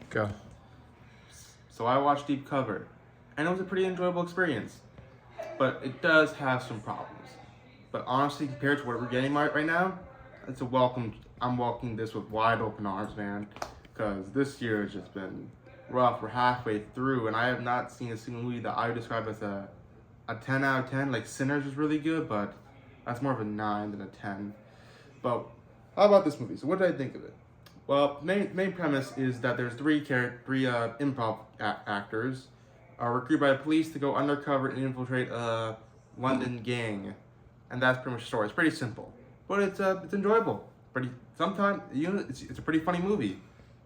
Go. So I watched Deep Cover, and it was a pretty enjoyable experience. But it does have some problems. But honestly, compared to what we're getting right now, it's a welcome. I'm welcoming this with wide open arms, man. Because this year has just been rough. We're halfway through, and I have not seen a single movie that I would describe as a 10 out of 10. Like Sinners was really good, but that's more of a 9 than a 10. But how about this movie? So what did I think of it? Well, main premise is that there's three improv actors are recruited by the police to go undercover and infiltrate a London gang, and that's pretty much the story. It's pretty simple, but it's enjoyable. Sometimes it's a pretty funny movie,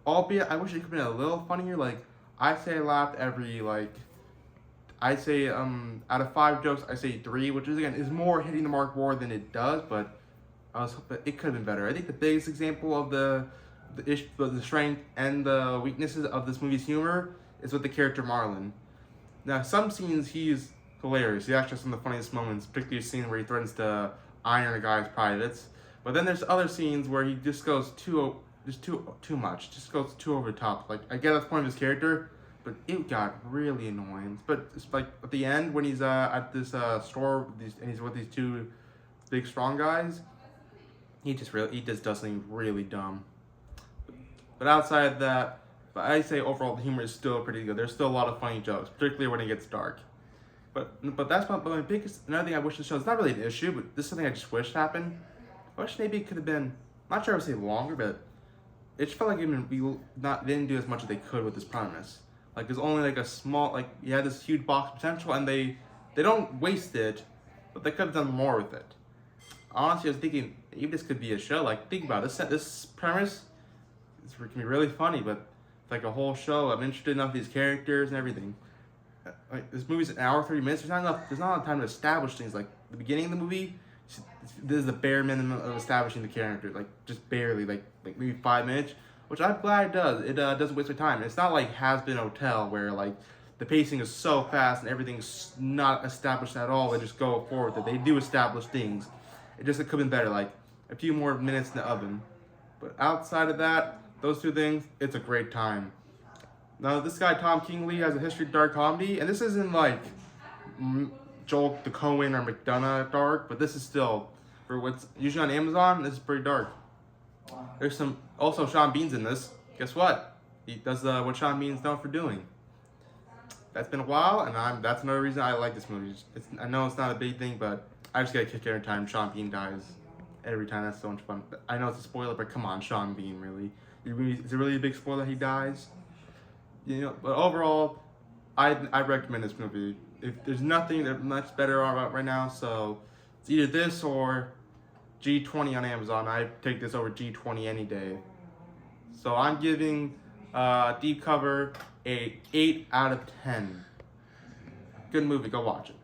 albeit I wish it could have been a little funnier. Like I say, I laughed every I say out of 5 jokes, I say 3, which is more hitting the mark more than it does, but it could have been better. I think the biggest example of the strength and the weaknesses of this movie's humor is with the character Marlon. Now, some scenes he's hilarious. He actually has some of the funniest moments, particularly a scene where he threatens to iron a guy's privates. But then there's other scenes where he just goes too much, just goes too over the top. Like I get that's the point of his character, but it got really annoying. But it's like at the end when he's at this store and he's with these 2 big strong guys, he just does something really dumb. But outside of that, I say overall the humor is still pretty good. There's still a lot of funny jokes, particularly when it gets dark. But that's my biggest, another thing I wish the show, it's not really an issue, but this is something I just wish happened. I wish maybe it could have been, I'm not sure I would say longer, but it just felt like they didn't do as much as they could with this premise. Like there's only like a small, like you had this huge box potential and they don't waste it, but they could have done more with it. Honestly, I was thinking maybe this could be a show. Like think about it. This premise, it's can be really funny, but it's like a whole show. I'm interested enough in these characters and everything. Like this movie's an hour 30 minutes. There's not enough time to establish things. Like the beginning of the movie, this is the bare minimum of establishing the character. Like just barely, like maybe 5 minutes, which I'm glad it does. It doesn't waste my time. It's not like Has Been Hotel where like the pacing is so fast and everything's not established at all. They just go forward with it. They do establish things. It could have been better. Like a few more minutes in the oven. But outside of that, those 2 things, it's a great time. Now, this guy, Tom Kingsley, has a history of dark comedy, and this isn't like Joel the Coen or McDonough dark, but this is still, for what's usually on Amazon, this is pretty dark. There's also Sean Bean's in this. Guess what? He does what Sean Bean's known for doing. That's been a while, and that's another reason I like this movie. I know it's not a big thing, but I just get a kick every time Sean Bean dies. Every time, that's so much fun. I know it's a spoiler, but come on, Sean Bean, really? Is it really a big spoiler he dies? But overall, I recommend this movie. If there's nothing that much better about right now, so it's either this or G20 on Amazon. I take this over G20 any day. So I'm giving Deep Cover a 8 out of 10. Good movie, go watch it.